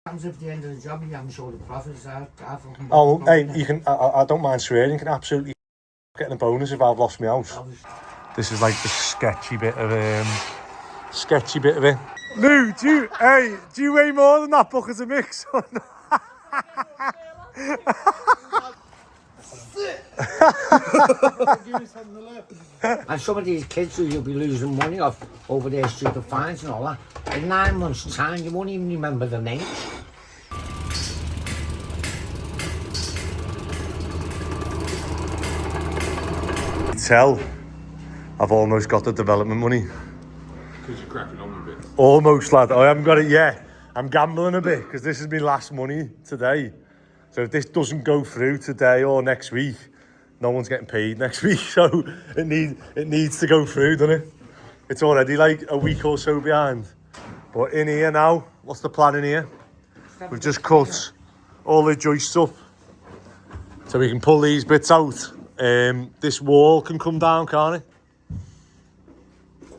Happens at the end of the job, you haven't showed the profits out. Oh, hey, you can. I don't mind swearing. You can absolutely getting a bonus if I've lost my house. This is like the sketchy bit of it. Lou, do you weigh more than that bucket of mix? And some of these kids who you'll be losing money off over their stupid fines and all that, in 9 months' time, you won't even remember the names. Tell, I've almost got the development money. Because you're cracking on a bit. Almost, lad. I haven't got it yet. I'm gambling a bit because this is my last money today. So if this doesn't go through today or next week, no one's getting paid next week. So it needs to go through, doesn't it? It's already like a week or so behind. But in here now, what's the plan in here? We've just cut all the joists up so we can pull these bits out. This wall can come down, can't it?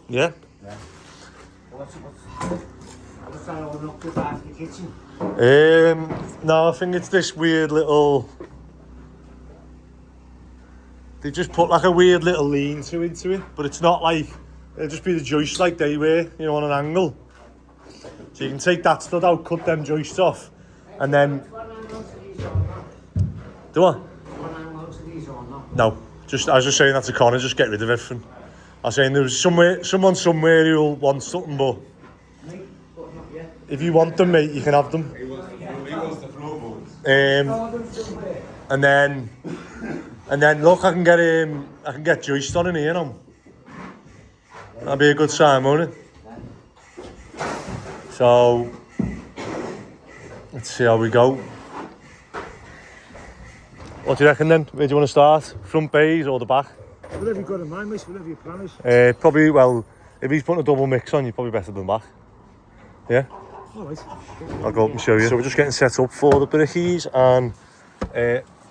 Yeah? Yeah. What's that all up to back the kitchen? No, I think it's this weird little... They just put like a weird little lean-to into it, but it's not like... It'll just be the joists like they were, you know, on an angle. So you can take that stud out, cut them joists off, and then... Do what? No, I was just saying that to Connor, just get rid of everything. I was saying there was someone somewhere who'll want something, but if you want them, mate, you can have them. He wants the floorboards. And then look, I can get joist on in here now. That'd be a good sign, won't it? So let's see how we go. What do you reckon then? Where do you want to start? Front bays or the back? Whatever you've got in mind, mate, whatever your plan is. Probably, well, if he's putting a double mix on, you're probably better than back. Yeah? Alright. I'll go up and show you. So we're just getting set up for the brickies, and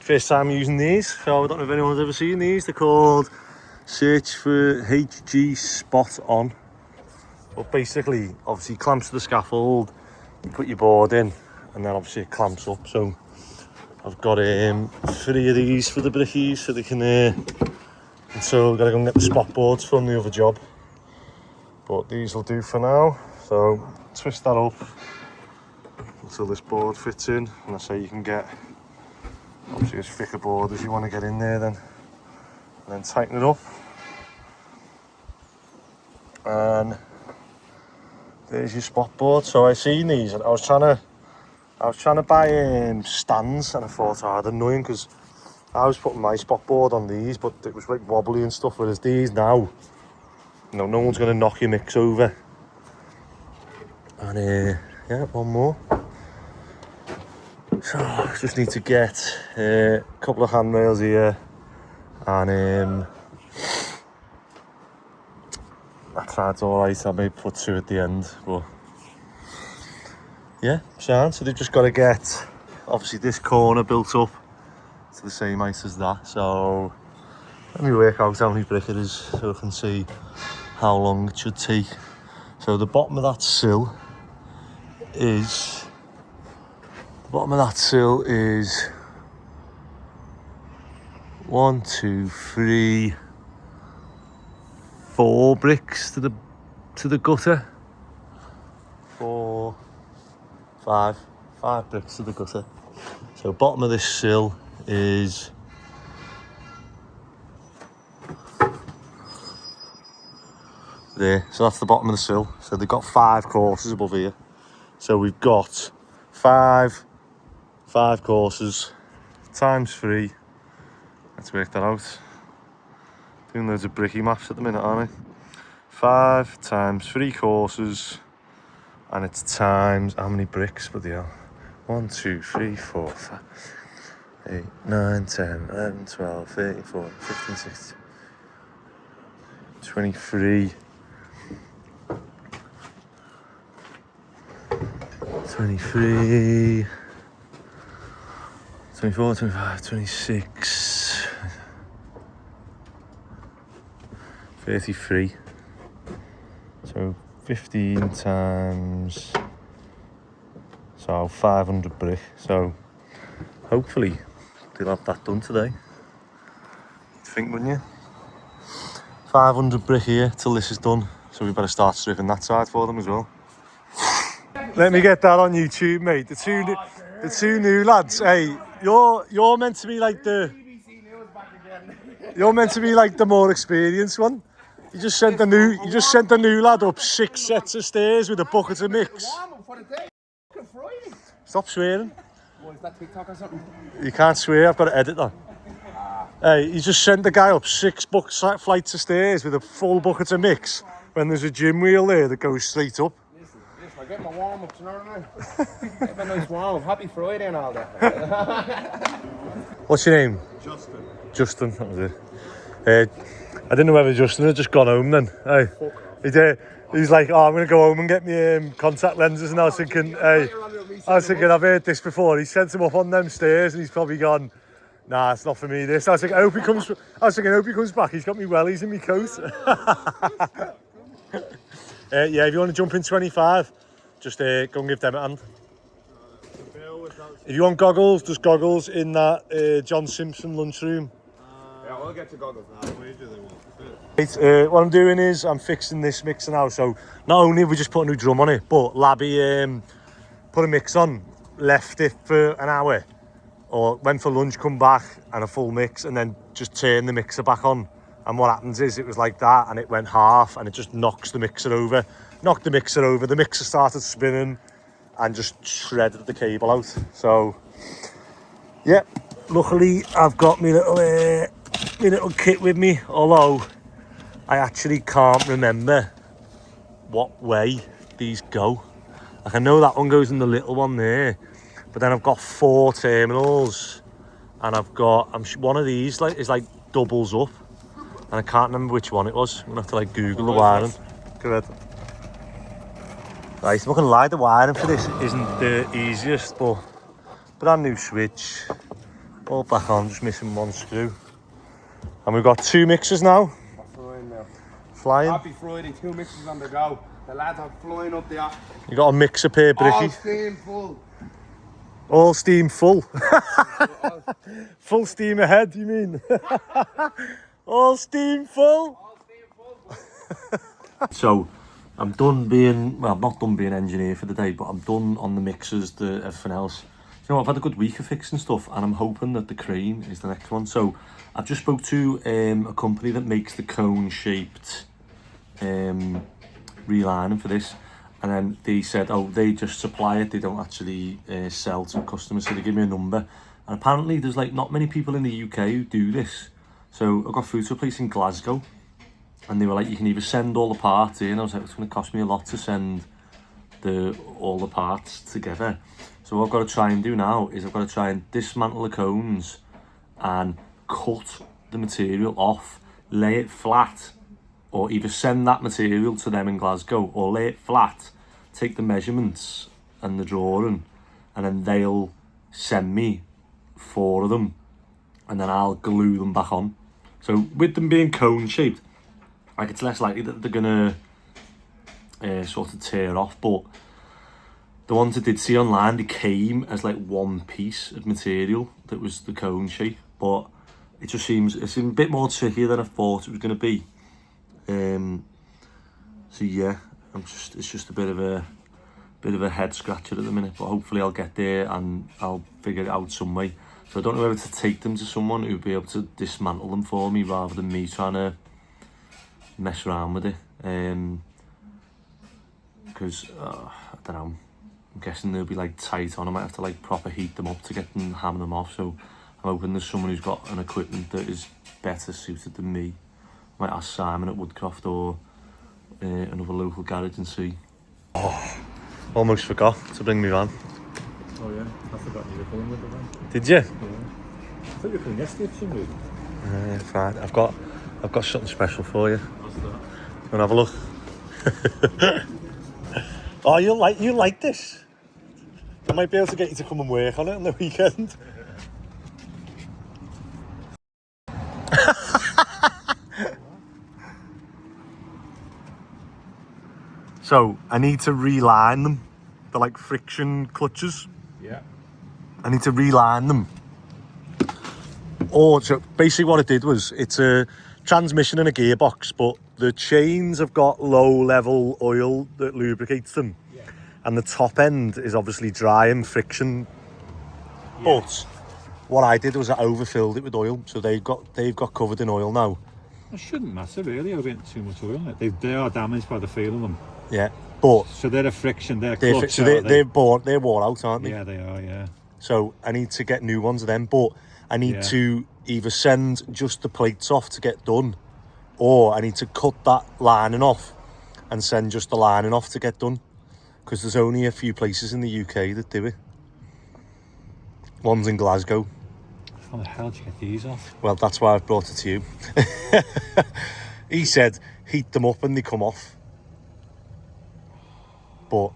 first time using these. So I don't know if anyone's ever seen these. They're called Search for HG Spot On. But basically, obviously clamps to the scaffold, you put your board in, and then obviously it clamps up. So I've got 3 of these for the brickies, so they can so I've got to go and get the spot boards from the other job, but these will do for now. So twist that up until this board fits in, and I say you can get obviously as thick a board as you want to get in there then, and then tighten it up. And there's your spot board. So I seen these and I was trying to buy stands, and I thought, oh, they're annoying because I was putting my spot board on these, but it was like wobbly and stuff, whereas these now, you know, no one's going to knock your mix over. And yeah, one more. So I just need to get a couple of handrails here, and that's alright. I may put 2 at the end, but yeah, so they've just got to get obviously this corner built up to the same height as that. So let me work out how many brick it is so I can see how long it should take. So the bottom of that sill is 1, 2, 3, 4 bricks to the gutter. 4, 5 bricks to the gutter. So bottom of this sill is there. So that's the bottom of the sill. So they've got 5 courses above here. So we've got 5 courses times 3. Let's work that out. Doing loads of bricky maths at the minute, aren't I? 5 times 3 courses, and it's times how many bricks? Bloody hell. 1, 2, 3, 4, 5, 8, 9, 10, 11, 12, 13, 14, 15, 16, 23, 23, 24, 25, 26, 33. So 15 times, so So 500 brick. So hopefully they'll have that done today. You'd think, wouldn't you? 500 brick here till this is done. So we better start stripping that side for them as well. Let me get that on YouTube, mate. The two new lads. Hey, you're meant to be like the more experienced one. You just sent the new lad up 6 sets of stairs with a bucket of mix. Stop swearing. What, is that TikTok or something? You can't swear. I've got to edit that. Hey, you just sent the guy up 6 flights of stairs with a full bucket of mix when there's a gym wheel there that goes straight up. Listen, I get my warm-ups, you know what I mean? Get a nice warm-up. Happy Friday and all that. What's your name? Justin. Justin, that was it. I didn't know whether Justin had just gone home then. Hey, he's like, oh, I'm going to go home and get me contact lenses. And I was thinking, I've heard this before. He sent him up on them stairs and he's probably gone, nah, it's not for me this. I was thinking, I hope he comes back. He's got me wellies in my coat. Yeah, if you want to jump in 25, just go and give them a hand. If you want goggles, there's goggles in that John Simpson lunchroom. Yeah, I'll get your goggles now. Right, what I'm doing is I'm fixing this mixer now. So not only have we just put a new drum on it, but Labby put a mix on, left it for an hour, or went for lunch, come back and a full mix, and then just turn the mixer back on. And what happens is it was like that, and it went half, and it just knocks the mixer over. Knocked the mixer over. The mixer started spinning, and just shredded the cable out. So yeah, luckily I've got my little kit with me, although I actually can't remember what way these go. Like, I know that one goes in the little one there, but then I've got 4 terminals, and I've got one of these is doubles up, and I can't remember which one it was. I'm gonna have to Google the wiring. Go ahead. Right, I'm not gonna lie, the wiring for this isn't the easiest, but brand new switch, all back on, just missing 1 screw. And we've got 2 mixers now. Flying. Happy Friday, 2 mixers on the go. The lads are flying up there. You got a mixer per bricky. All steam full. All steam full. Full steam ahead, you mean? All steam full. All steam full. So, I'm done being, well, I'm not done being engineer for the day, but I'm done on the mixers, everything else. You know, I've had a good week of fixing stuff, and I'm hoping that the crane is the next one. So, I've just spoke to a company that makes the cone-shaped relining for this, and then they said, oh, they just supply it, they don't actually sell to customers, so they give me a number. And apparently there's not many people in the UK who do this. So I got through to a place in Glasgow, and they were like, you can either send all the parts in. I was like, it's going to cost me a lot to send all the parts together. So what I've got to try and do now is I've got to try and dismantle the cones and cut the material off, lay it flat, or either send that material to them in Glasgow or lay it flat, take the measurements and the drawing, and then they'll send me 4 of them, and then I'll glue them back on. So with them being cone shaped, it's less likely that they're gonna sort of tear off, but the ones I did see online, they came as 1 piece of material that was the cone shape, but it just seems a bit more tricky than I thought it was going to be. So yeah, it's just a bit of a head scratcher at the minute, but hopefully I'll get there and I'll figure it out some way. So I don't know whether to take them to someone who'd be able to dismantle them for me rather than me trying to mess around with it. Because I don't know, I'm guessing they'll be tight on. I might have to proper heat them up to get them, hammer them off. So I'm hoping there's someone who's got an equipment that is better suited than me. I might ask Simon at Woodcroft or another local garage and see. Oh, almost forgot to bring me van. Oh yeah, I forgot you were coming with the van. Did you? Yeah. I thought you were coming yesterday for some reason. Fine. I've got something special for you. What's that? You wanna have a look? Oh, you like this? I might be able to get you to come and work on it on the weekend. So I need to reline them They're like friction clutches. Yeah. I need to reline them. Or so basically what it did was it's a transmission and a gearbox, but the chains have got low level oil that lubricates them. Yeah. And the top end is obviously dry and friction. Yeah. But what I did was I overfilled it with oil, so they've got covered in oil now. It shouldn't matter really over too much oil. They are damaged by the feel of them. Yeah. But So they're a friction, they're they're, clutch, so are they? they're worn out, aren't they? Yeah, they are, yeah. So I need to get new ones of them, but I need to either send just the plates off to get done, or I need to cut that lining off and send just the lining off to get done, because there's only a few places in the UK that do it. One's in Glasgow. How the hell did you get these off? Well, that's why I've brought it to you. He said heat them up and they come off. But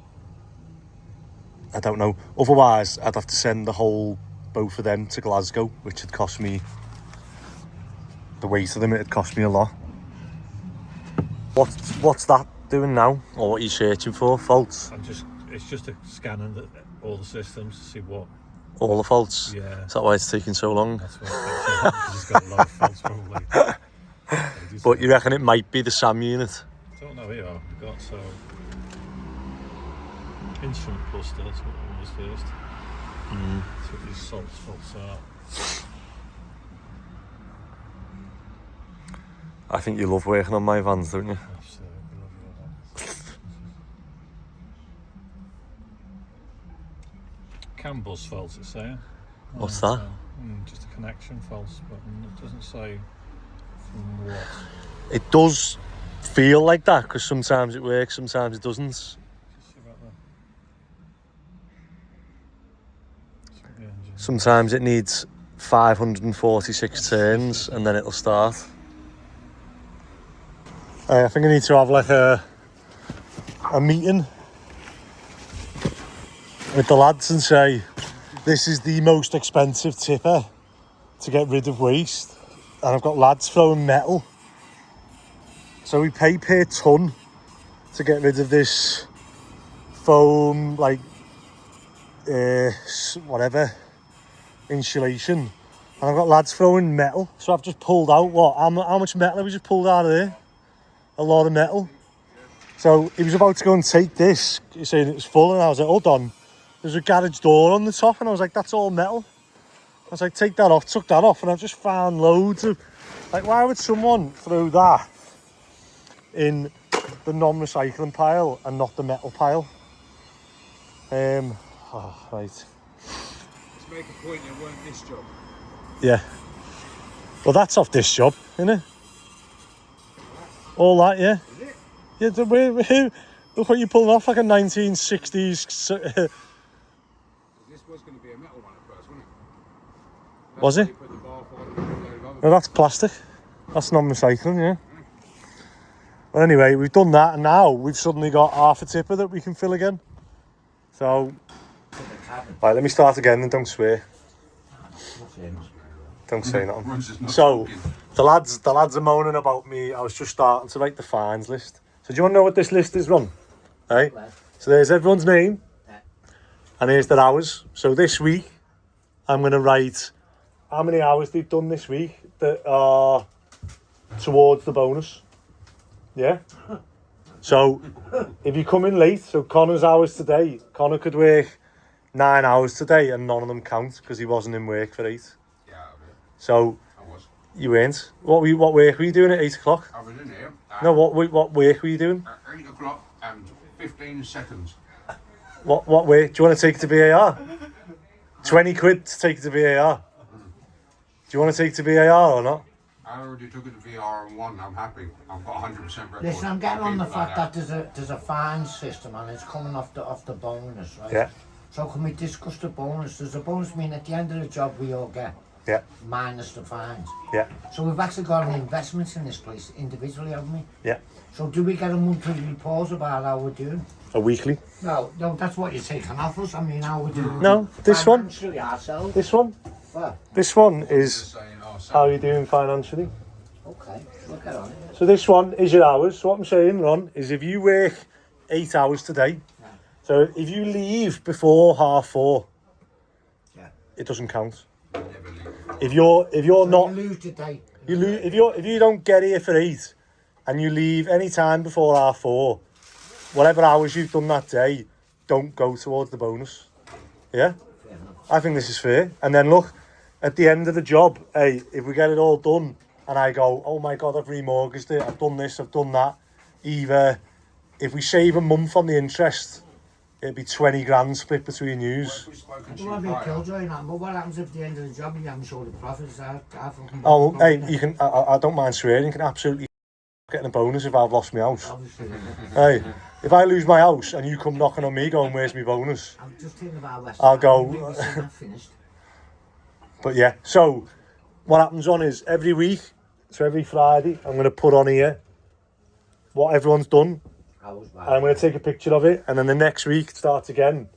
I don't know. Otherwise, I'd have to send both of them to Glasgow, which would cost me, the weight of them, it'd cost me a lot. What's that doing now? Or what are you searching for? Faults? It's just a scanning all the systems to see what. All the faults? Yeah. Is that why it's taking so long? That's what it's got a lot of faults probably. But you reckon it might be the SAM unit? I don't know here. We've got instrument cluster, that's what it was first. That's what these faults are. I think you love working on my vans, don't you? CAN bus faults, it's saying. What's that? Just a connection faults, but it doesn't say from what. It does feel like that, because sometimes it works, sometimes it doesn't. Just see about that. Sometimes it needs 546 turns and then it'll start. I think I need to have like a meeting with the lads and say, this is the most expensive tipper to get rid of waste. And I've got lads throwing metal. So we pay per ton to get rid of this foam, like, whatever, insulation. And I've got lads throwing metal. So I've just pulled out, how much metal have we just pulled out of there? A lot of metal. So he was about to go and take this, he's saying it was full, and I was like, hold on, there's a garage door on the top, and I was like, that's all metal. I was like, take that off, took that off, and I've just found loads of, like, why would someone throw that in the non-recycling pile and not the metal pile? Right. Let's make a point, it weren't this job. Yeah. Well, that's off this job, isn't it? All that, yeah. Is it? Yeah, look what you're pulling off, like a 1960s. This was going to be a metal one at first, wasn't it? Was it? Put the bar for No, that's plastic. That's non-recycling, yeah. Well, anyway, we've done that, and now we've suddenly got half a tipper that we can fill again. So, right, let me start again and don't swear. Don't say nothing. So, the lads are moaning about me. I was just starting to write the fines list. So do you want to know what this list is, Ron? Right? So there's everyone's name, and here's their hours. So this week, I'm going to write how many hours they've done this week that are towards the bonus. Yeah? So, if you come in late, so Connor's hours today, Connor could work 9 hours today and none of them count because he wasn't in work for 8. Yeah, So, I was. you weren't. What work were you doing at 8 o'clock? I was in here. No, what work were you doing? At 8 o'clock and 15 seconds. What work? Do you want to take it to VAR? 20 quid to take it to VAR. Do you want to take it to VAR or not? I already took it to VR and won. I'm happy. I've got 100% record. Listen, I'm getting on the fact that there's a fine system and it's coming off the bonus, right? Yeah. So can we discuss the bonus? Does the bonus mean at the end of the job we all get? Yeah. Minus the fines. Yeah. So we've actually got an investment in this place individually, haven't we? Yeah. So do we get a monthly report about how we're doing? A weekly? No, that's what you're taking off us. I mean, how we're doing. No, this one. Financially ourselves. This one. Well, This one is Saying, oh, how you're doing financially. okay, we'll get on it. So this one is your hours. So what I'm saying, Ron, is if you work 8 hours today, So if you leave before 4:30, Yeah. it doesn't count. Never leave. If you're So not, you lose the day. you lose, if you don't get here for 8 and you leave any time before 4:30, whatever hours you've done that day, don't go towards the bonus. Yeah? Fair enough. I think this is fair. And then look, at the end of the job, hey, if we get it all done and I go, oh my God, I've remortgaged it, I've done this, I've done that. Either, if we save a month on the interest, it'd be 20 grand split between yous. We've spoken I to don't you want to be a prior. killjoy now, but what happens if at the end of the job you haven't showed the profits? Oh, hey, you can, I don't mind swearing, you can absolutely getting a bonus if I've lost my house. Obviously. Hey, if I lose my house and you come knocking on me going, where's my bonus? I'm just thinking about West. I'll go. Maybe see that finished. But yeah, so what happens on is every week, so every Friday, I'm going to put on here what everyone's done. And I'm going to take a picture of it, and then the next week it starts again.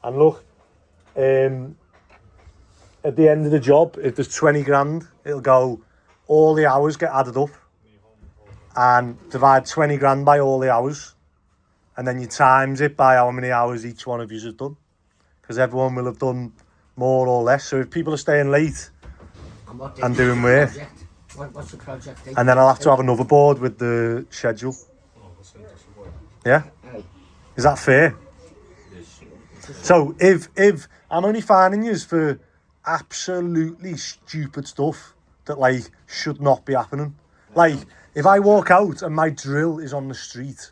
And look, at the end of the job, if there's 20 grand, it'll go, all the hours get added up, and divide 20 grand by all the hours, and then you times it by how many hours each one of you has done, because everyone will have done more or less. So if people are staying late and doing work, What's the project? and then I'll have to have another board with the schedule. Yeah? Is that fair? So if I'm only finding you for absolutely stupid stuff that like should not be happening. Like if I walk out and my drill is on the street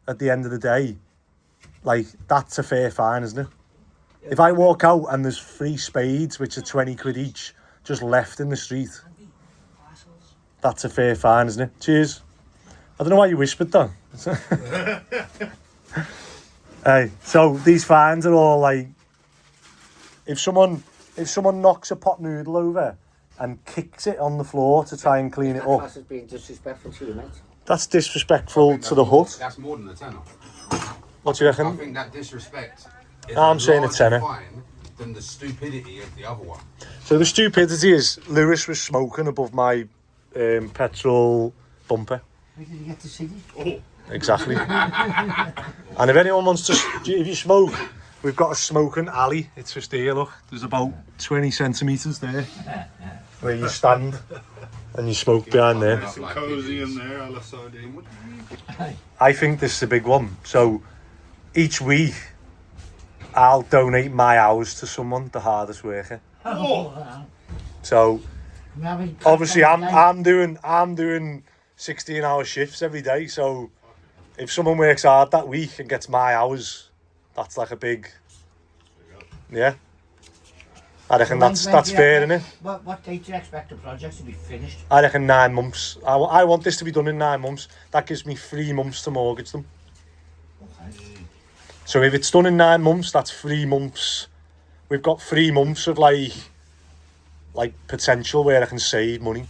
at the end of the day, like that's a fair fine, isn't it? If I walk out and there's 3 spades which are 20 quid each just left in the street, that's a fair fine, isn't it? Cheers. I don't know why you whispered that. Hey, so these fines are all like, if someone knocks a pot noodle over and kicks it on the floor to try and clean it up, That's being disrespectful to you, mate. that's disrespectful to the hut. That's more than a tenner. What do you I reckon? think that disrespect is I'm saying a larger tenner. fine than the stupidity of the other one. So the stupidity is Lewis was smoking above my petrol bumper. Where did you get to see it? Exactly. And if anyone wants to, if you smoke, we've got a smoking alley. It's just here, look. There's about 20 centimetres there where you stand and you smoke behind there. Nice and cosy in there, I'll aside. I think this is a big one. So each week, I'll donate my hours to someone, the hardest worker. So obviously, I'm doing 16-hour shifts every day. So if someone works hard that week and gets my hours, that's like a big, yeah. I reckon that's fair, isn't it? What date do you expect the project to be finished? I reckon 9 months. I want this to be done in 9 months. That gives me 3 months to mortgage them. Okay. So if it's done in 9 months, that's 3 months. We've got 3 months of like potential where I can save money.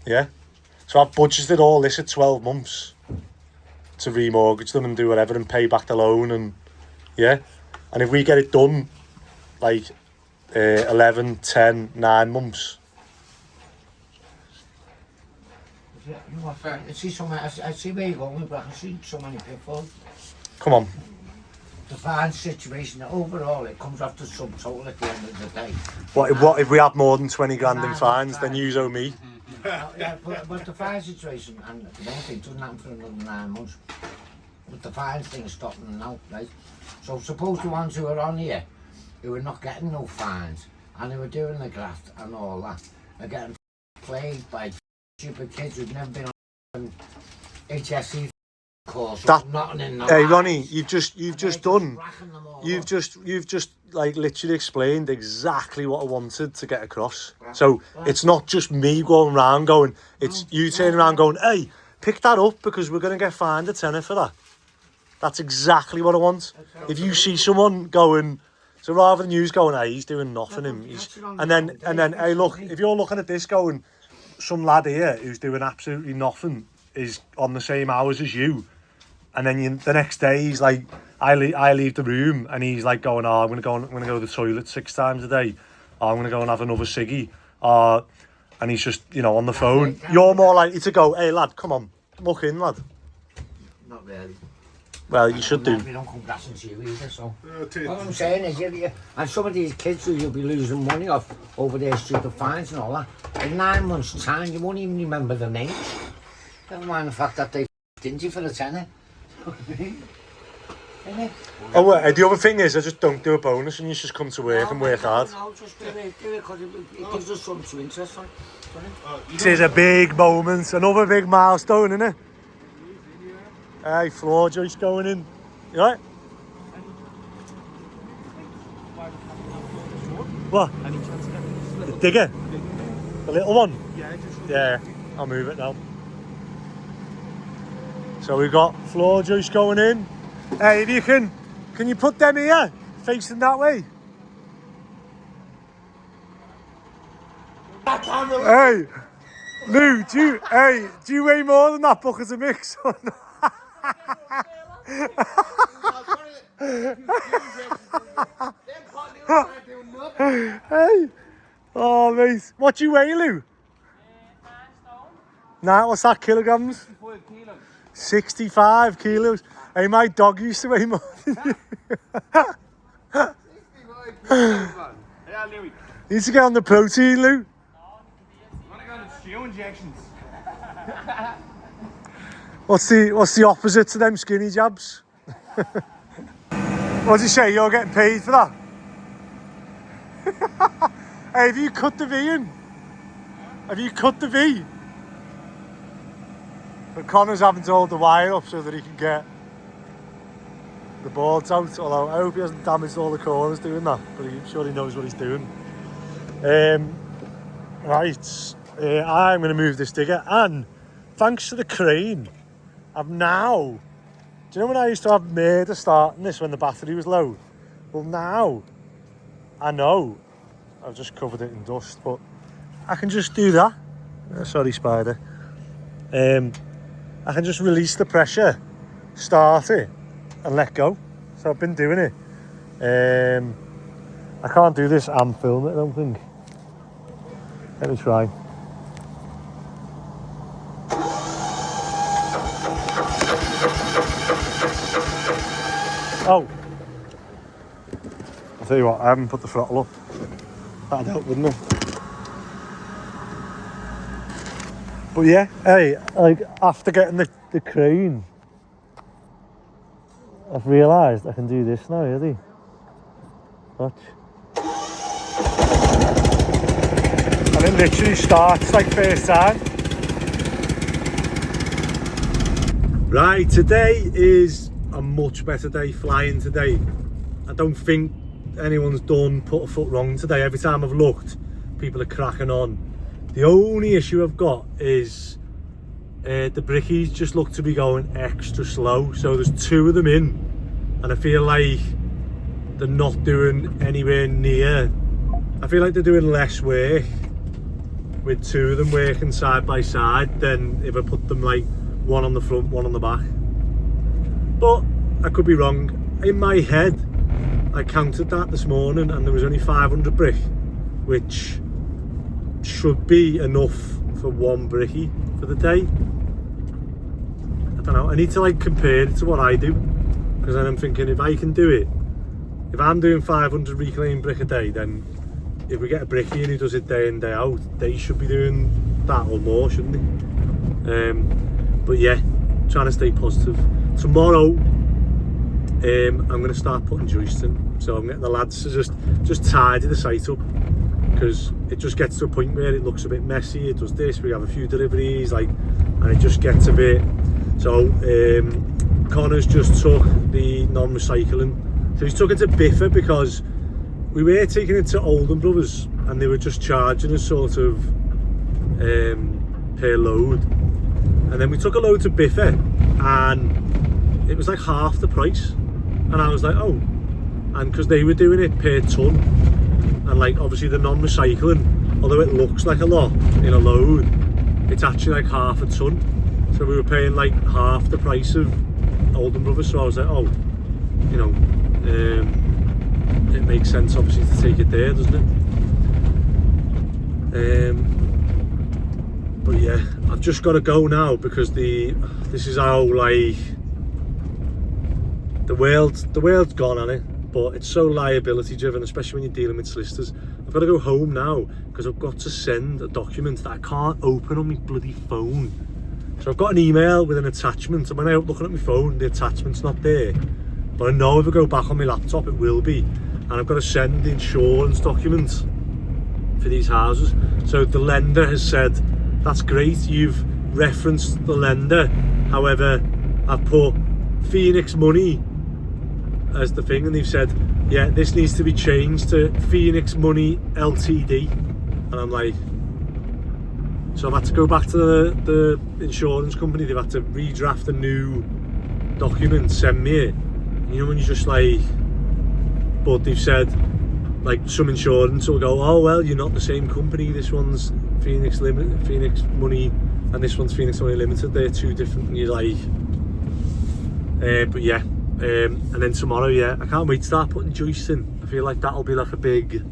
Yeah. So I've budgeted all this at 12 months to remortgage them and do whatever and pay back the loan, and yeah. And if we get it done like 11, 10, 9 months. You know what, I see where you're going, but I can see so many pitfalls. Come on. The fine situation, overall, it comes off the subtotal at the end of the day. What if we have more than 20 grand in fines, then you owe me. Yeah, but the fine situation, and the one thing doesn't happen for another 9 months, but the fine thing's stopping now, right? So suppose the ones who are on here, who are not getting no fines, and who are doing the graft and all that, are getting played by stupid kids who've never been on HSC course. That- nothing in Hey their Ronnie, lives. you've just They're done. racking them all You've up. just like literally explained exactly what I wanted to get across. So it's not just me going around going, it's you turning around going, hey, pick that up because we're going to get fined a tenner for that. That's exactly what I want. If you see someone going, so rather than you going, hey, he's doing nothing, and then, hey, look, if you're looking at this going, some lad here who's doing absolutely nothing is on the same hours as you, and then the next day he's like, I leave the room and he's like going, oh, I'm gonna go to the toilet 6 times a day, oh, I'm gonna go and have another ciggy, and he's just, you know, on the phone. You're more likely to go, hey lad, come on, muck in, lad. Not really. Well, you should do. We don't come grass and you either, so. Yeah, What I'm saying is, and some of these kids who you'll be losing money off over their stupid fines and all that, in 9 months' time, you won't even remember their names. Never mind the fact that they stingy for a tenner. Oh, well, the other thing is, I just don't do a bonus and you just come to work and work hard. No, just do it because it gives us something to interest on. This is a big moment, another big milestone, isn't it? Hey, floor joist going in. You right? What? The digger? The little one? Yeah, I'll move it now. So we've got floor joist going in. Hey, if you can you put them here, facing that way? Hey, Lou, do you weigh more than that bucket of mix? Or not? Hey, oh mate, what do you weigh, Lou? 9 what's that, kilograms? 65 kilos. Hey, my dog used to weigh more than you. Yeah, Louis. You need to get on the protein, Lou. I want to go on the stew injections. What's the opposite to them skinny jabs? What did you say? You're getting paid for that? Hey, have you cut the V in? Have you cut the V? But Connor's having to hold the wire up so that he can get the boards out. Although I hope he hasn't damaged all the corners doing that, but I'm sure he knows what he's doing. Right, I'm going to move this digger, and thanks to the crane, I've now. Do you know when I used to have murder starting this when the battery was low? Well, now I know I've just covered it in dust, but I can just do that. Sorry, spider. I can just release the pressure, start it, and let go. So I've been doing it. I can't do this and film it, I don't think. Let me try. Oh, I'll tell you what, I haven't put the throttle up. That'd help, wouldn't it? But yeah, hey, like after getting the crane, I've realised I can do this now, really. Watch. And it literally starts like first time. Right, today is a much better day flying today. I don't think anyone's put a foot wrong today. Every time I've looked, people are cracking on. The only issue I've got is the brickies just look to be going extra slow. So there's 2 of them in, and I feel like they're not doing anywhere near. I feel like they're doing less work with 2 of them working side by side than if I put them like one on the front, one on the back. But I could be wrong. In my head, I counted that this morning and there was only 500 brick, which should be enough for 1 bricky for the day. I don't know, I need to like compare it to what I do, because then I'm thinking if I can do it, if I'm doing 500 reclaimed brick a day, then if we get a bricky and who does it day in day out, they should be doing that or more, shouldn't they? But yeah, trying to stay positive. Tomorrow I'm going to start putting joists in, so I'm getting the lads to just tidy the site up, because it just gets to a point where it looks a bit messy. It does this, we have a few deliveries, like, and it just gets a bit. So Connor's just took the non-recycling, so he's took it to Biffa, because we were taking it to Oldham Brothers and they were just charging us sort of per load, and then we took a load to Biffa and it was like half the price, and I was like, oh, and because they were doing it per ton, and like obviously the non-recycling, although it looks like a lot in a load, it's actually like half a ton, so we were paying like half the price of Oldham Brothers. So I was like, oh, you know, it makes sense obviously to take it there, doesn't it? But yeah, I've just got to go now, because this is how like the world's gone on it, but it's so liability driven, especially when you're dealing with solicitors. I've got to go home now because I've got to send a document that I can't open on my bloody phone. So I've got an email with an attachment, and when I'm looking at my phone, the attachment's not there. But I know if I go back on my laptop, it will be. And I've got to send the insurance documents for these houses. So the lender has said, that's great, you've referenced the lender. However, I've put Phoenix Money as the thing, and they've said, yeah, this needs to be changed to Phoenix Money Ltd. And I'm like, so I've had to go back to the insurance company. They've had to redraft a new document, send me it. And you know when you're just like, but they've said, like, some insurance will go, oh well, you're not the same company. This one's Phoenix Money, and this one's Phoenix Money Limited. They're two different. And you're like, but yeah. And then tomorrow, yeah, I can't wait to start putting joists in. I feel like that'll be like a big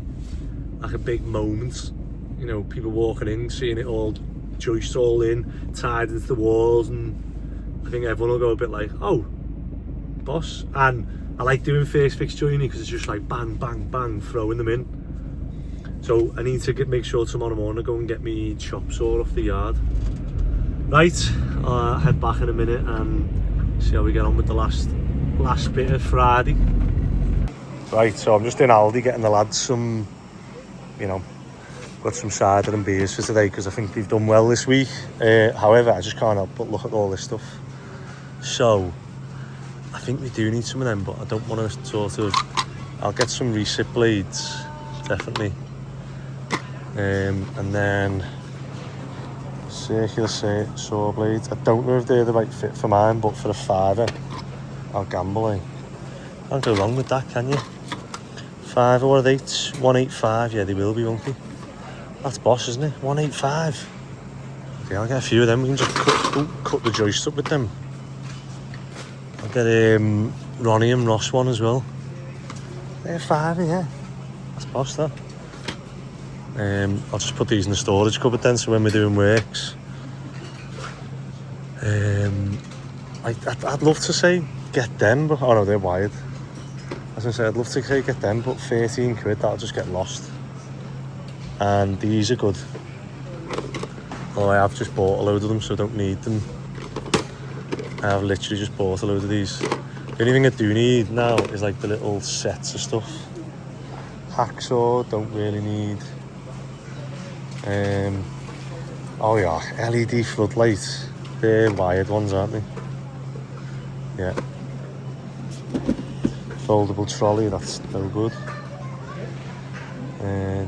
moment. You know, people walking in, seeing it all, joists all in, tied into the walls, and I think everyone will go a bit like, oh, boss. And I like doing first fix joining because it's just like bang, bang, bang, throwing them in. So I need to make sure tomorrow morning I go and get me chop saw off the yard. Right, I'll head back in a minute and see how we get on with the last bit of Friday. Right, so I'm just in Aldi getting the lads some, you know, got some cider and beers for today because I think they've done well this week. However, I just can't help but look at all this stuff. So I think we do need some of them, but I don't want to sort of, I'll get some recip blades, definitely. And then circular saw blades. I don't know if they're the right fit for mine, but for a £5, I'll gamble, eh? Can't go wrong with that, can you? £5 or £8, £185, yeah, they will be, won't they? That's boss, isn't it? £185. Okay, I'll get a few of them. We can just cut the joist up with them. I'll get Ronnie and Ross one as well. They're £5, yeah. That's boss, that. I'll just put these in the storage cupboard then, so when we're doing works. I'd love to say get them, but oh no, they're wired. As I say, I'd love to say get them, but 13 quid, that'll just get lost. And these are good. Oh, I have just bought a load of them, so I don't need them. I have literally just bought a load of these. The only thing I do need now is like the little sets of stuff. Hacksaw, don't really need. Oh yeah, LED floodlights. They're wired ones, aren't they? Yeah. Foldable trolley, that's no good.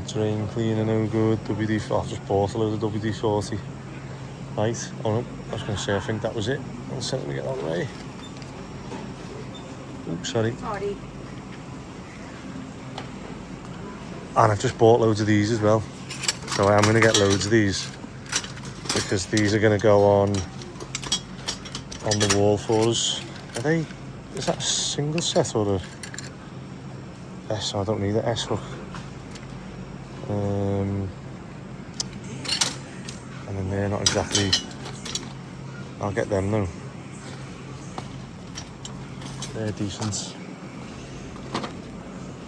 Drain cleaner, no good. WD-40, I just bought a load of WD-40. Right, oh no, I was going to say, I think that was it. I'll send them to get out of the way. Oops, sorry. Sorry. And I've just bought loads of these as well. So I am going to get loads of these. Because these are going to go on the wall for us. Are they, is that a single set or a S? I don't need an S hook. And then they're not exactly, I'll get them though. They're decent.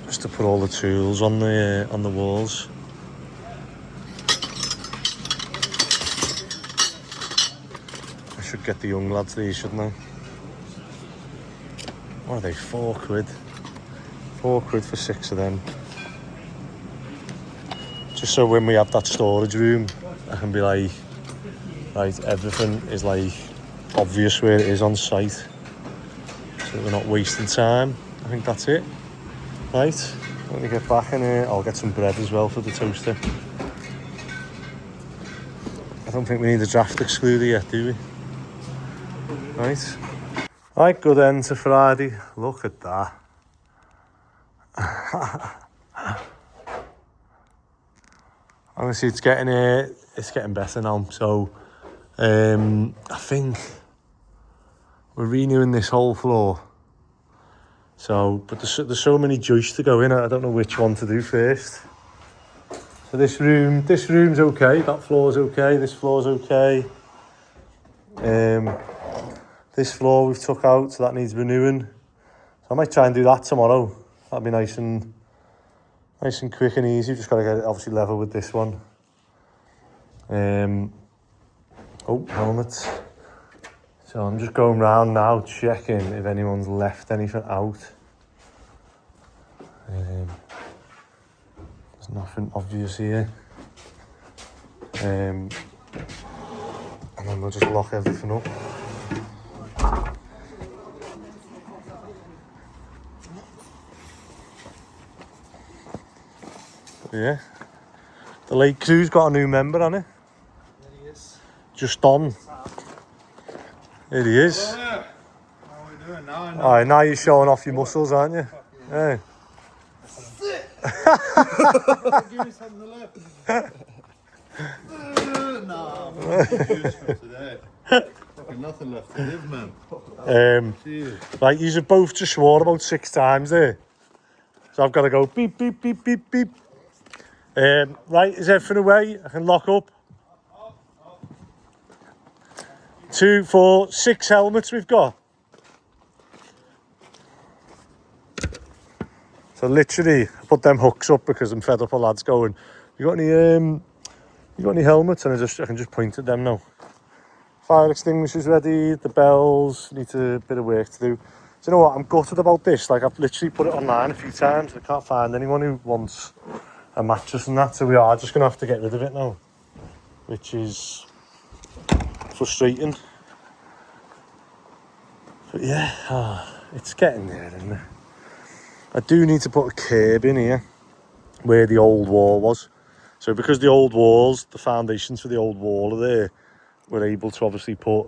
Just to put all the tools on the walls. I should get the young lads these, shouldn't I? What are they, £4? £4 for 6 of them. Just so when we have that storage room, I can be like, right, everything is like obvious where it is on site. So we're not wasting time. I think that's it. Right, when we get back in here, I'll get some bread as well for the toaster. I don't think we need a draft excluder yet, do we? Right. Right, good end to Friday. Look at that. Honestly, it's getting better now. So, I think we're renewing this whole floor. So, but there's so many joists to go in. I don't know which one to do first. So this room's okay. That floor's okay. This floor's okay. This floor we've took out, so that needs renewing. So I might try and do that tomorrow. That'd be nice and quick and easy. Just got to get it obviously level with this one. Oh, helmet. So I'm just going round now checking if anyone's left anything out. There's nothing obvious here. And then we'll just lock everything up. Yeah. The late crew's got a new member on it. There he is. Just on. There he is. Oh, yeah. How are we doing now? Alright, now you're showing off your muscles, aren't you? Yeah. Give me something to lift. Nah, I'm not confused for today. Fucking nothing left to live, man. Jeez. Right, you have both just swore about 6 times there. So I've got to go beep, beep, beep, beep, beep. Right, is everything away? I can lock up. 2, 4, 6 helmets we've got. So literally, I put them hooks up because I'm fed up of lads going, you got any helmets? And I can just point at them now. Fire extinguishers ready, the bells, need a bit of work to do. Do you know what, I'm gutted about this. Like, I've literally put it online a few times. I can't find anyone who wants a mattress and that, so we are just going to have to get rid of it now, which is frustrating. But yeah, it's getting there, isn't it? I do need to put a curb in here where the old wall was. So because the old walls, the foundations for the old wall are there, we're able to obviously put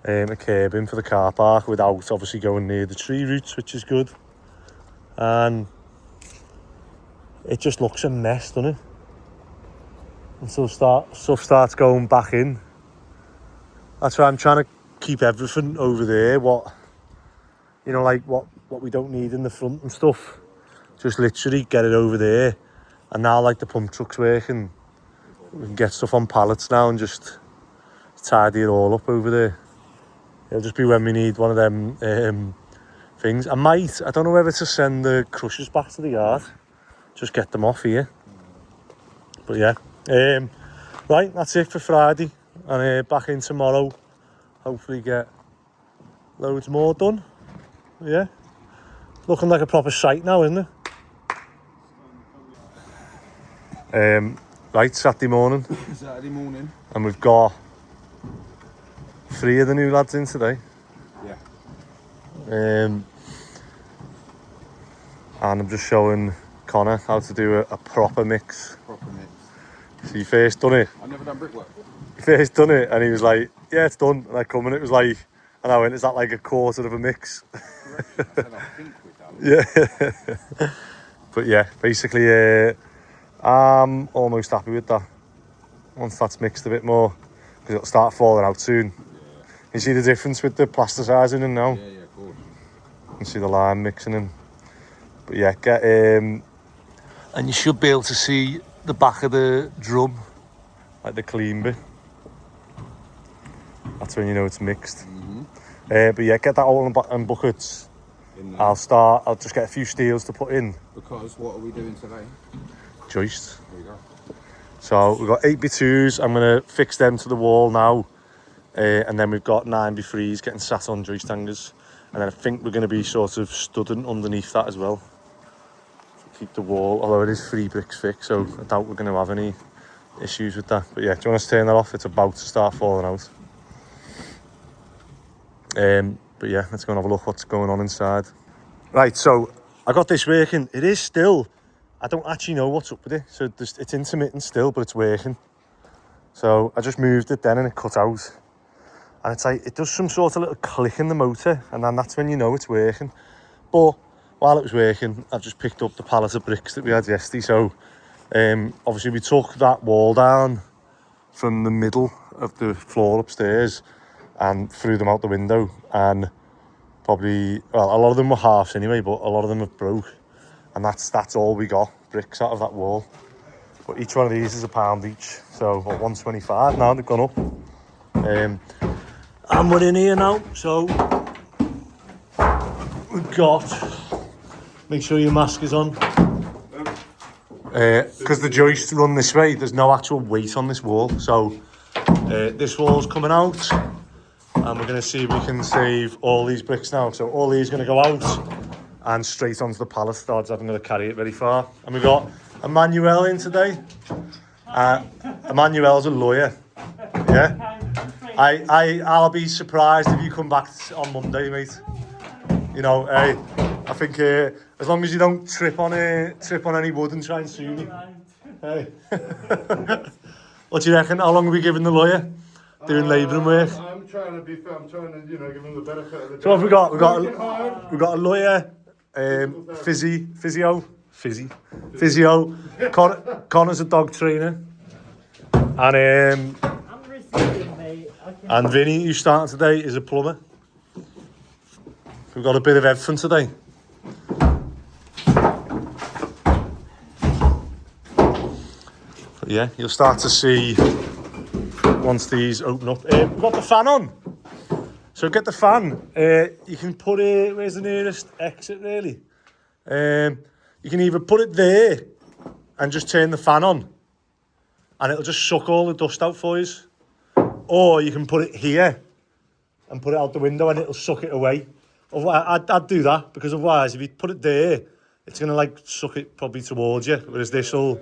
a curb in for the car park without obviously going near the tree roots, which is good. And it just looks a mess, doesn't it? Until stuff starts going back in. That's why I'm trying to keep everything over there. What, you know, like what we don't need in the front and stuff. Just literally get it over there. And now, like, the pump truck's working, we can get stuff on pallets now and just tidy it all up over there. It'll just be when we need one of them things. I don't know whether to send the crushers back to the yard. Just get them off here. But yeah. Right, that's it for Friday. And back in tomorrow. Hopefully get loads more done. Yeah. Looking like a proper site now, isn't it? Right, Saturday morning. Saturday morning. And we've got 3 of the new lads in today. Yeah. And I'm just showing Connor how to do a proper mix. Proper mix. So you first done it. I've never done brickwork. You first done it and he was like, yeah, it's done. And I come and it was like, and I went, is that like a quarter of a mix? I think we're done. Yeah. But yeah, basically I'm almost happy with that. Once that's mixed a bit more, because it'll start falling out soon. Yeah. You see the difference with the plasticizing in now? Yeah, of course. You can see the lime mixing in. But yeah, get and you should be able to see the back of the drum, like the clean bit. That's when you know it's mixed. Mm-hmm. But yeah, get that all in buckets. I'll just get a few steels to put in. Because what are we doing today? Joist. There you go. So we've got 8x2s. I'm going to fix them to the wall now. And then we've got 9x3s getting sat on joist hangers. And then I think we're going to be sort of studding underneath that as well. To keep the wall, although it is 3 bricks thick, so I doubt we're going to have any issues with that. But yeah, do you want us to turn that off? It's about to start falling out. But yeah, let's go and have a look what's going on inside. Right, so I got this working. It is still, I don't actually know what's up with it. So it's intermittent still, but it's working. So I just moved it then and it cut out. And it's like, it does some sort of little click in the motor, and then that's when you know it's working. But while it was working, I've just picked up the pallet of bricks that we had yesterday. So obviously we took that wall down from the middle of the floor upstairs and threw them out the window, and probably, well, a lot of them were halves anyway, but a lot of them have broke, and that's all we got, bricks out of that wall. But each one of these is £1 each, so what, 125 now, they've gone up. And we're in here now, so we've got, make sure your mask is on. Because the joists run this way, there's no actual weight on this wall. So this wall's coming out, and we're going to see if we can save all these bricks now. So all these are going to go out and straight onto the pallet starts. I'm going to carry it very far. And we've got Emmanuel in today. Emmanuel's a lawyer. Yeah. I'll be surprised if you come back on Monday, mate. You know, I think as long as you don't trip on any wood and try and sue me. Hey. What do you reckon? How long have we given the lawyer doing labouring work? I'm trying to be fair. I'm trying to, give him the benefit of the doubt. So what have we got? We've got a lawyer, physio. Connor's a dog trainer, and I'm receiving, mate. and Vinny, who's starting today, is a plumber. We've got a bit of everything today. But yeah, you'll start to see once these open up. We've got the fan on. So get the fan. You can put it, where's the nearest exit really? You can either put it there and just turn the fan on and it'll just suck all the dust out for you. Or you can put it here and put it out the window and it'll suck it away. I'd do that, because otherwise if you put it there, it's going to like suck it probably towards you, whereas this'll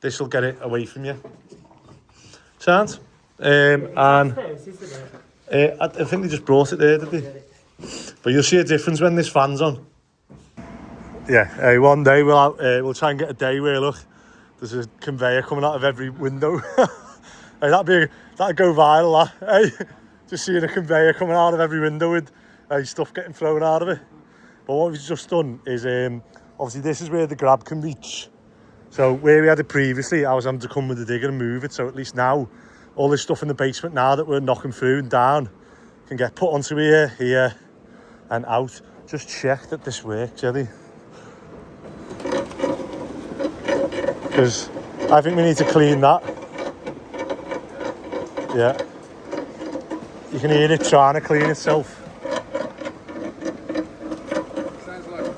get it away from you. Sound? And I think they just brought it there, did they? But you'll see a difference when this fan's on. Yeah, one day we'll try and get a day where, look, there's a conveyor coming out of every window. Hey, that'd go viral, that. Hey, just seeing a conveyor coming out of every window with stuff getting thrown out of it. But what we've just done is, obviously this is where the grab can reach. So where we had it previously, I was having to come with the digger and move it. So at least now, all this stuff in the basement now that we're knocking through and down can get put onto here, and out. Just check that this works, Eddie. Because I think we need to clean that. Yeah. You can hear it trying to clean itself. Sounds like a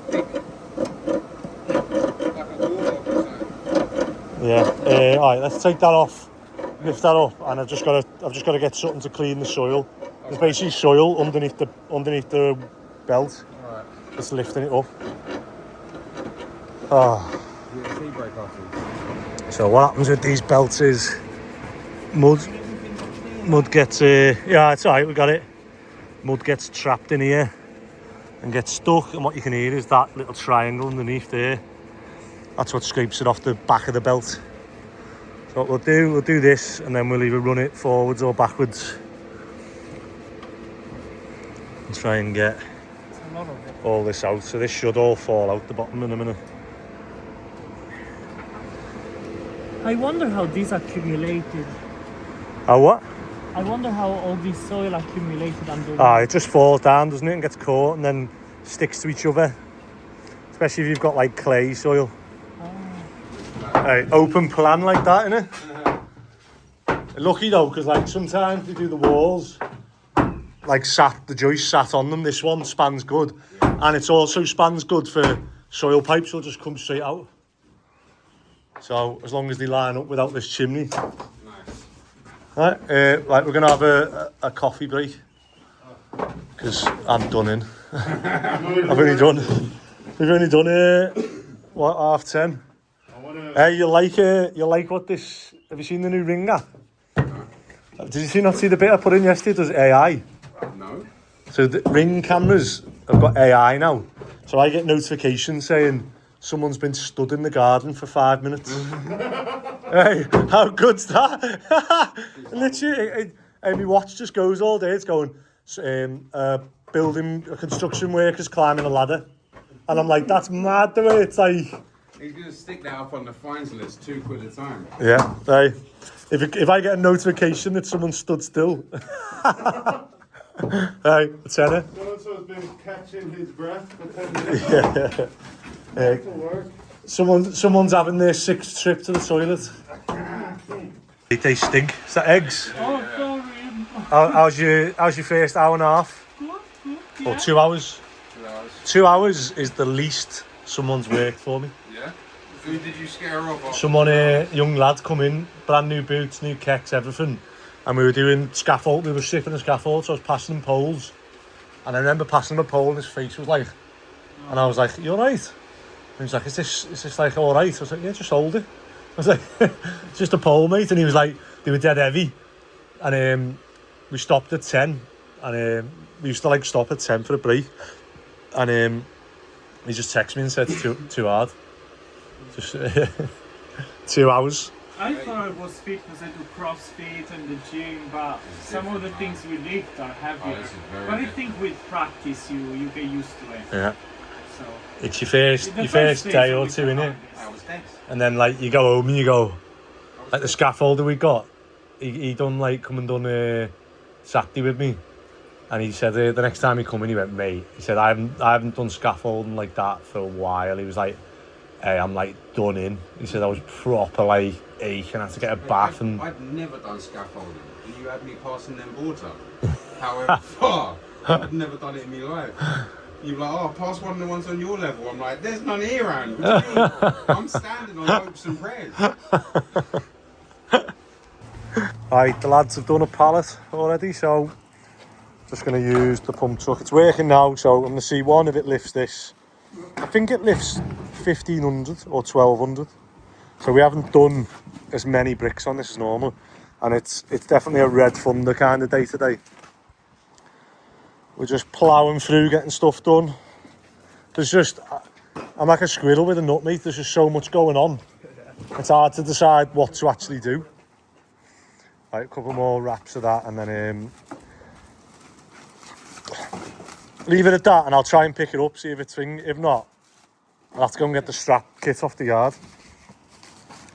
Yeah. Alright, let's take that off. Lift that up, and I've just got to get something to clean the soil. There's basically soil underneath the belt. Alright. Just lifting it up. Oh. So what happens with these belts is mud gets yeah, it's alright, we got it. Mud gets trapped in here and gets stuck, and what you can hear is that little triangle underneath there. That's what scrapes it off the back of the belt. So what we'll do this, and then we'll either run it forwards or backwards and try and get all this out. So this should all fall out the bottom in a minute. I wonder how these accumulated. Oh, what? I wonder how all this soil accumulated under. It just falls down, doesn't it, and gets caught and then sticks to each other. Especially if you've got like clay soil. Open plan like that, innit? Lucky though, because like sometimes they do the walls, like the joist sat on them. This one spans good, and it also spans good for soil pipes. Will just come straight out. So as long as they line up without this chimney. Nice. Right, we're gonna have a coffee break because I'm done in. We've only done 10:30. Hey, you like what this? Have you seen the new Ring app? Did you not see the bit I put in yesterday? Does AI? No. So the Ring cameras have got AI now. So I get notifications saying someone's been stood in the garden for 5 minutes. Hey, how good's that? Literally, my watch just goes all day. It's going, construction workers climbing a ladder. And I'm like, that's mad the way it's like... He's going to stick that up on the fines list, £2 a time. Yeah, hey, if I get a notification that someone stood still... Hey, a tenner. So-and-so's been catching his breath for 10 minutes. Yeah. That'll work. Someone's having their 6th trip to the toilet. They stink. Is that eggs? Oh, sorry. How's your first hour and a half? Good. Or 2 hours? 2 hours. 2 hours is the least someone's worked for me. Yeah? Who did you scare off? After? Someone, young lad, come in, brand new boots, new kecks, everything. And we were doing scaffold, we were stripping the scaffold, so I was passing him poles. And I remember passing him a pole and his face was like, and I was like, you alright? And he was like, is this like alright? I was like, yeah, just hold it. I was like, it's just a pole, mate. And he was like, they were dead heavy. And we stopped at 10. And we used to like stop at 10 for a break. And he just texted me and said, too hard. Just 2 hours. I thought it was fit to CrossFit and the gym, but some of the things we lift are heavier. But I think with practice you get used to it. Yeah. So It's your first day or two, innit? And then like you go home and you go, like the scaffolder we got, he done like come and done Saturday with me. And he said the next time he come in, he went, mate, he said, I haven't done scaffolding like that for a while. He was like, hey, I'm like done in. He said I was proper like aching, I had to get a bath. And I'd never done scaffolding, and you had me passing them boards up. However far, I'd never done it in my life. You were like, oh, pass one of the ones on your level. I'm like, there's none here, Aaron. What do you mean? I'm standing on hopes and prayers. right, the lads have done a pallet already, so just going to use the pump truck. It's working now, so I'm going to see one if it lifts this. I think it lifts 1,500 or 1,200. So we haven't done as many bricks on this as normal, and it's definitely a red thunder kind of day today. We're just ploughing through, getting stuff done. I'm like a squirrel with a nut, mate. There's just so much going on. It's hard to decide what to actually do. Right, a couple more wraps of that, and then leave it at that, and I'll try and pick it up, see if it's thing. If not, I'll have to go and get the strap kit off the yard.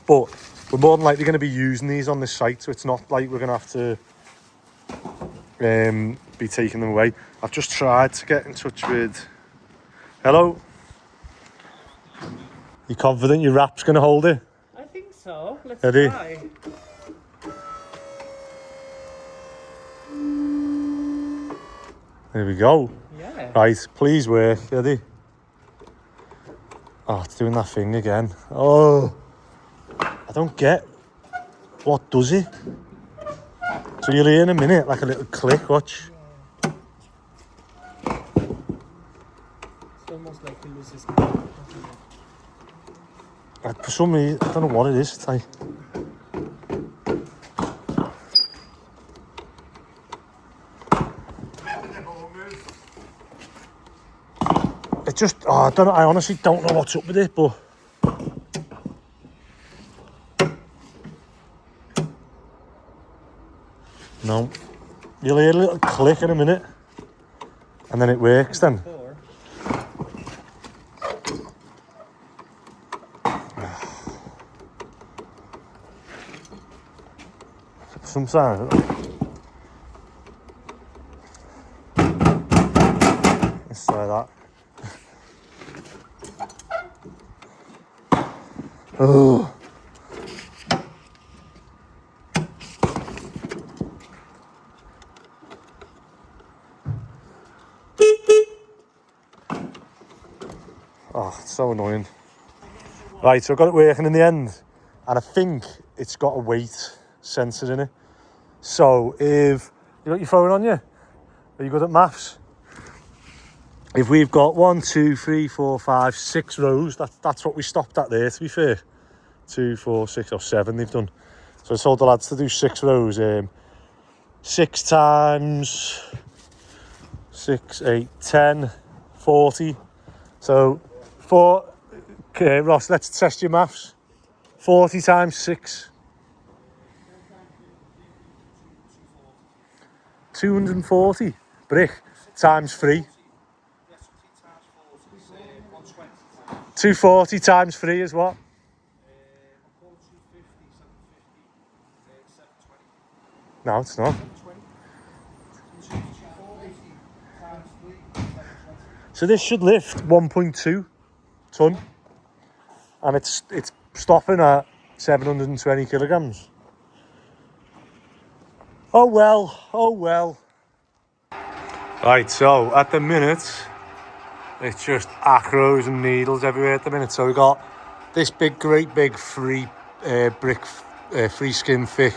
But we're more than likely going to be using these on this site, so it's not like we're going to have to be taking them away. I've just tried to get in touch with... Hello? You confident your wrap's going to hold it? I think so. Let's Ready? try. There we go. Yeah. Right, please work. Ready? Oh, it's doing that thing again. Oh, I don't get. What does it? So you'll hear in a minute, like a little click, watch. It's almost like it loses power. For some reason, I don't know what it is. It's like... It just, I don't know, I honestly don't know what's up with it, but... No. You'll hear a little click in a minute, and then it works then. Some sound. Let's try that. Oh. Oh, it's so annoying. Right, so I've got it working in the end, and I think it's got a weight sensor in it. So if you got your phone on you, are you good at maths? If we've got 1, 2, 3, 4, 5, 6 rows, that's what we stopped at there, to be fair. 2, 4, 6 or 7 they've done. So I told the lads to do 6 rows. 6 times 6, 8, 10, 40. So okay, Ross, let's test your maths. 40 times 6. 240 brick times 3. 240 times 3 is what? No, it's not. So this should lift 1.2 ton, and it's stopping at 720 kilograms. Oh well, oh well. Right, so at the minute, It's just acros and needles everywhere at the minute. So we've got this great big free brick, free skin thick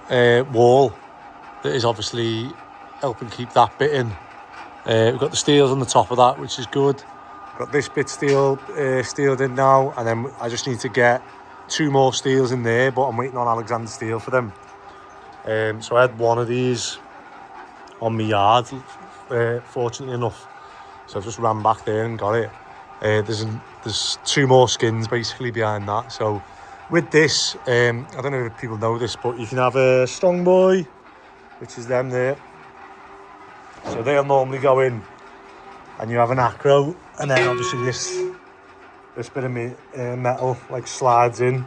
wall that is obviously helping keep that bit in. We've got the steels on the top of that, which is good. Got this bit steeled in now, and then I just need to get 2 more steels in there, but I'm waiting on Alexander Steel for them. So I had one of these on my yard, fortunately enough. So I've just ran back there and got it. There's 2 more skins basically behind that. So with this, I don't know if people know this, but you can have a strong boy, which is them there. So they'll normally go in, and you have an acro, and then obviously this bit of metal like slides in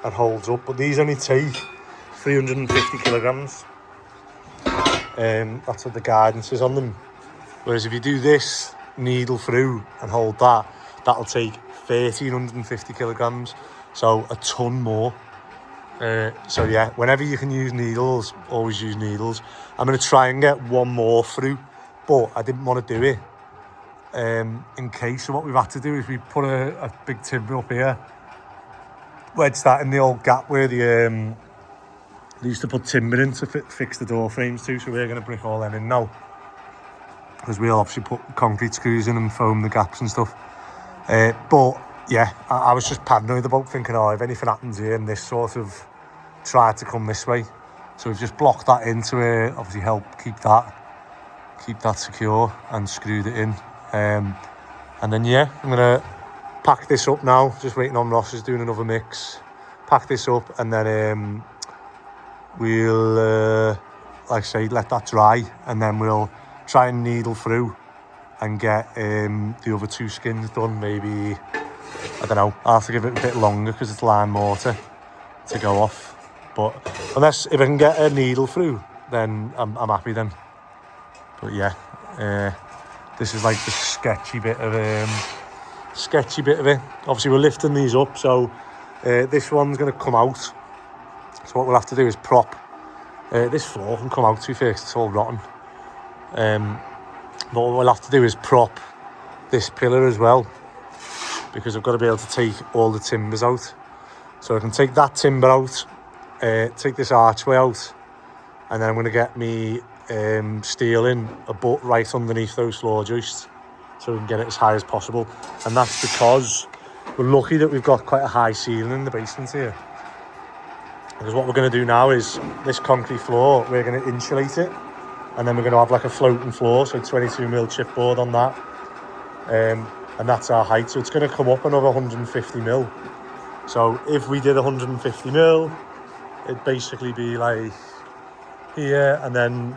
and holds up. But these only take 350 kilograms. That's what the guidance is on them. Whereas if you do this needle through and hold that, that'll take 1,350 kilograms, so a ton more. So yeah, whenever you can use needles, always use needles. I'm going to try and get 1 more through, but I didn't want to do it in case. So what we've had to do is we put a big timber up here, wedge that in the old gap where they used to put timber in to fix the door frames too. So we're going to brick all them in now, because we'll obviously put concrete screws in and foam the gaps and stuff. But yeah, I was just paranoid about thinking, oh, if anything happens here and this sort of tried to come this way. So we've just blocked that in to obviously help keep that secure, and screwed it in. And then yeah, I'm gonna pack this up now, just waiting on Ross is doing another mix. Pack this up, and then we'll like I say, let that dry, and then we'll try and needle through and get the other 2 skins done. Maybe, I don't know, I'll have to give it a bit longer because it's lime mortar to go off. But if I can get a needle through, then I'm happy then. But yeah, this is like the sketchy bit of it. Obviously we're lifting these up, so this one's going to come out. So what we'll have to do is prop. This floor can come out too fast, it's all rotten. But what we'll have to do is prop this pillar as well, because I've got to be able to take all the timbers out. So I can take that timber out, take this archway out, and then I'm going to get me steel in a butt right underneath those floor joists, so we can get it as high as possible. And that's because we're lucky that we've got quite a high ceiling in the basement here. Because what we're going to do now is this concrete floor, we're going to insulate it, and then we're going to have like a floating floor, so 22mm chipboard on that, and that's our height. So it's going to come up another 150mm. So if we did 150mm, it'd basically be like here, and then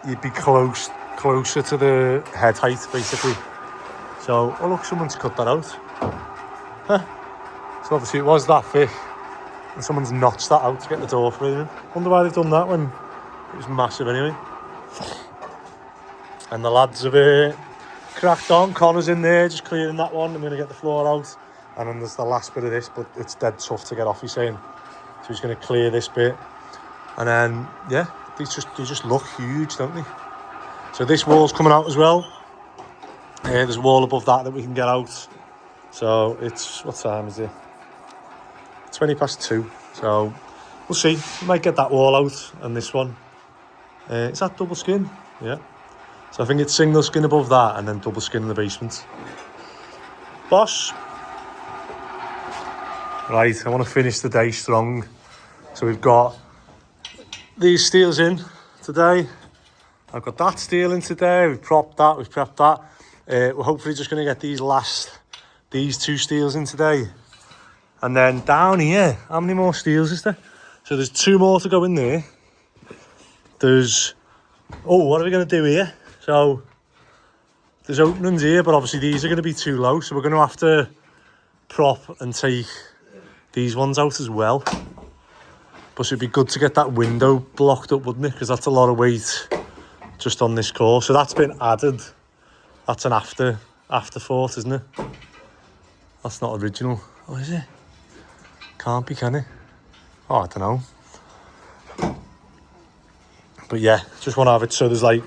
you'd be closer to the head height basically. So, oh look, someone's cut that out. Huh. So obviously it was that thick, and someone's notched that out to get the door frame in. Wonder why they've done that when it was massive anyway. And the lads have cracked on. Connor's in there just clearing that one. I'm going to get the floor out, and then there's the last bit of this, but it's dead tough to get off, he's saying. So he's going to clear this bit, and then yeah, they just look huge, don't they? So this wall's coming out as well. There's a wall above that we can get out. So it's, what time is it? 2:20. So we'll see. We might get that wall out and this one. Is that double skin? Yeah. So I think it's single skin above that and then double skin in the basement. Boss. Right, I want to finish the day strong. So we've got these steels in today. I've got that steel in today. We've propped that, we've prepped that. We're hopefully just going to get these 2 steels in today. And then down here, how many more steels is there? So there's 2 more to go in there. There's, oh, what are we going to do here? So there's openings here, but obviously these are going to be too low. So we're going to have to prop and take these ones out as well. But it'd be good to get that window blocked up, wouldn't it? Because that's a lot of weight just on this core. So that's been added. That's an afterthought, isn't it? That's not original. Oh, is it? Can't be, can it? Oh, I don't know. But yeah, just want to have it so there's like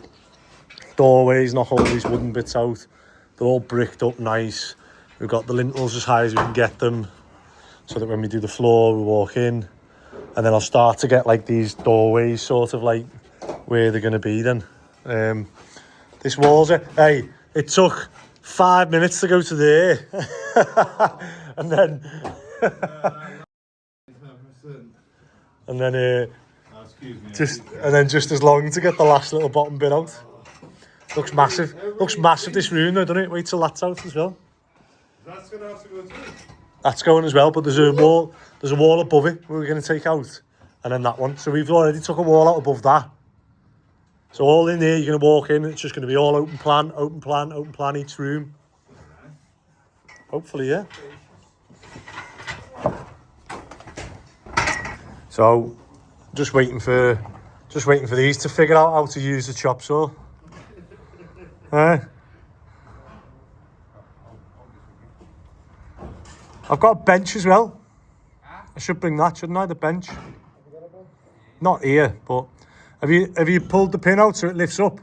doorways, knock all these wooden bits out. They're all bricked up nice. We've got the lintels as high as we can get them, so that when we do the floor, we walk in. And then I'll start to get like these doorways sort of like where they're going to be then. This wall's hey, it took 5 minutes to go to there. and then just as long to get the last little bottom bit out. Looks massive. Looks massive, this room though, doesn't it? Wait till that's out as well. That's going to have to go too. That's going as well, but there's a wall above it we're going to take out, and then that one. So we've already took a wall out above that. So all in there, you're going to walk in, it's just going to be all open plan each room. Hopefully, yeah. So just waiting for these to figure out how to use the chop saw. I've got a bench as well. I should bring that, shouldn't I? The bench. Not here, but have you pulled the pin out so it lifts up?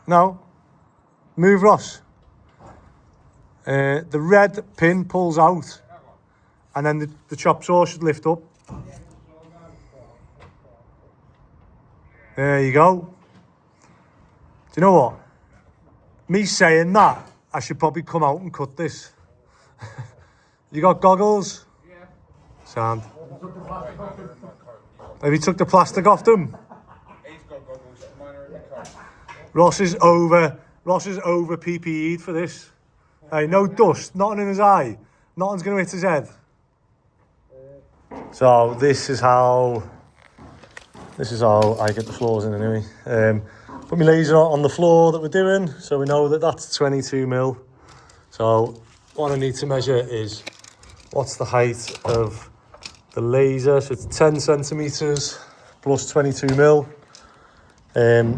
No. Move, Ross. The red pin pulls out, and then the chop saw should lift up. There you go. Do you know what? Me saying that, I should probably come out and cut this. You got goggles? Yeah. Sound. Have you took the plastic off them? He's got goggles, mine are in the car. Ross is over PPE'd for this. Hey, no dust, nothing in his eye, nothing's going to hit his head. So this is how I get the floors in anyway. Put my laser on the floor that we're doing, so we know that that's 22mm. So what I need to measure is what's the height of the laser. So it's 10 centimeters plus 22mm.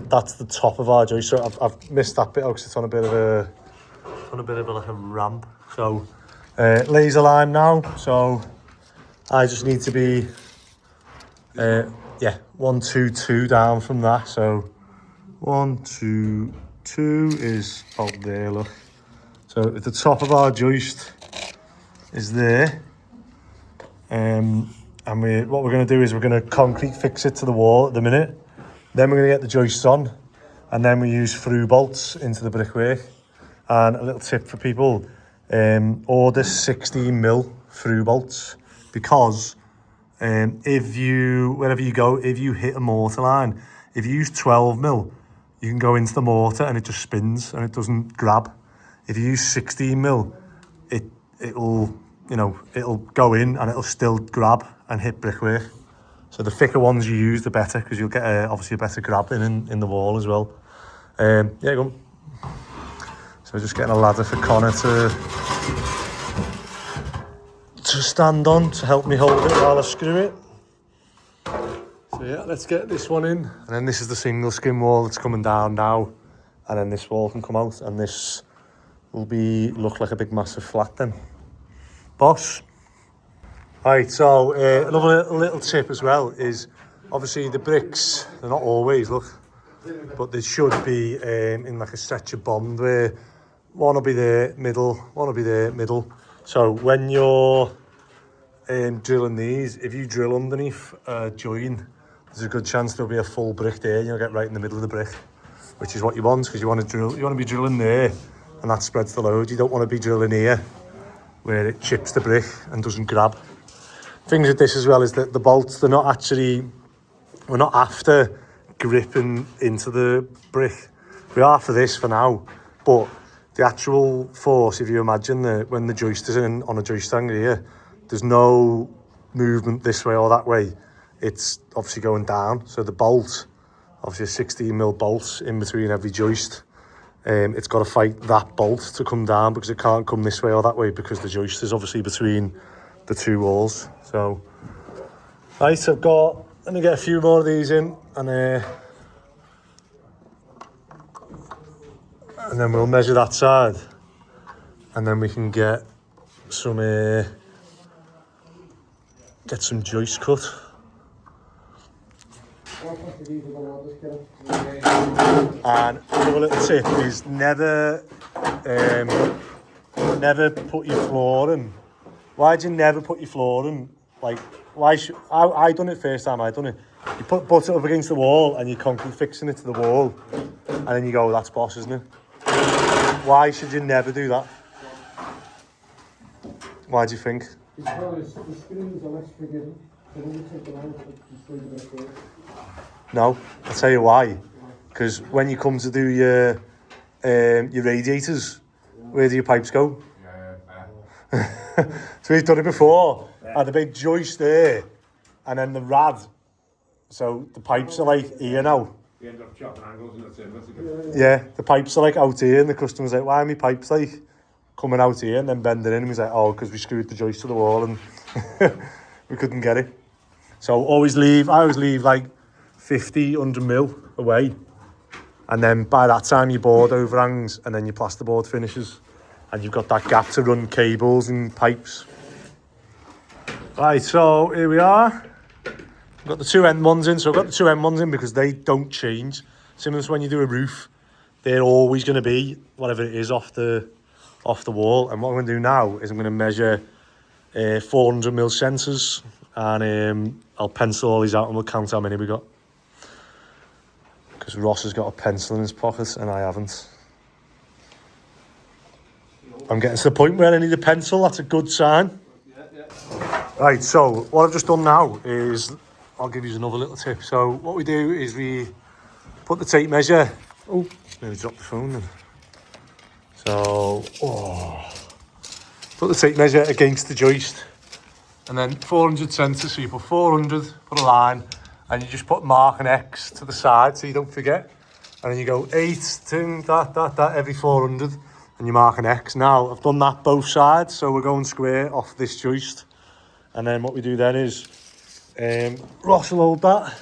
That's the top of our joist. So I've missed that bit out because it's on a bit of like a ramp. So laser line now. So I just need to be 1, 2, 2 down from that. So 1, 2, 2 is about there, look. So at the top of our joist is there. And what we're going to do is we're going to concrete fix it to the wall at the minute. Then we're going to get the joists on, and then we use through bolts into the brickwork. And a little tip for people, order 16mm through bolts, because wherever you go, if you hit a mortar line, if you use 12mm, you can go into the mortar and it just spins and it doesn't grab. If you use 16mm, it'll go in and it'll still grab and hit brickwork. So the thicker ones you use, the better, because you'll get obviously a better grab in the wall as well. Yeah, go on. So just getting a ladder for Connor to stand on to help me hold it while I screw it. So yeah, let's get this one in. And then this is the single skin wall that's coming down now. And then this wall can come out, and this will look like a big massive flat then. Boss. Right, so another little tip as well is obviously the bricks, they're not always, look, but they should be in like a stretcher bond where one will be there, middle, one will be there, middle. So when you're drilling these, if you drill underneath a join, there's a good chance there'll be a full brick there and you'll get right in the middle of the brick, which is what you want, because you want to be drilling there and that spreads the load. You don't want to be drilling here where it chips the brick and doesn't grab. Things with this as well is that the bolts, we're not after gripping into the brick. We are for this for now, but the actual force, if you imagine that when the joist is in on a joist hanger here, there's no movement this way or that way. It's obviously going down. So the bolt, obviously a 16mm bolt in between every joist, it's got to fight that bolt to come down because it can't come this way or that way because the joist is obviously between the two walls. So, right, let me get a few more of these in, and then we'll measure that side, and then we can get some joist cut. And another little tip is never put your flooring. Why do you never put your flooring? Like, why should I done it first time I done it. You butt it up against the wall and you're concrete fixing it to the wall, and then you go, that's boss, isn't it? Why should you never do that? Why do you think? Because the screws are less forgiving. So when you take them out, it's a bit of force. No, I'll tell you why. Because when you come to do your radiators, where do your pipes go? So we've done it before. Had a big joist there, and then the rad. So the pipes are like here now. You end up chopping angles in the timber. Yeah, the pipes are like out here, and the customer's like, why are my pipes like coming out here and then bending in? And he's like, oh, because we screwed the joist to the wall and we couldn't get it. So I always leave like 50, 100 mil away. And then by that time your board overhangs and then your plasterboard finishes. And you've got that gap to run cables and pipes. Right, so here we are. We've got the two end ones in. So I've got the two end ones in because they don't change. Similar to when you do a roof, they're always going to be whatever it is off the wall. And what I'm going to do now is I'm going to measure 400 mil sensors, and I'll pencil all these out and we'll count how many we got. Because Ross has got a pencil in his pocket and I haven't. I'm getting to the point where I need a pencil. That's a good sign. Right, so what I've just done now is, I'll give you another little tip. So what we do is we put the tape measure. Oh, nearly dropped the phone then. So, put the tape measure against the joist, and then 400 sensors. So you put 400, put a line, and you just put mark an X to the side so you don't forget. And then you go 8, 2, that every 400, and you mark an X. Now I've done that both sides, so we're going square off this joist. And then what we do then is Ross will hold that,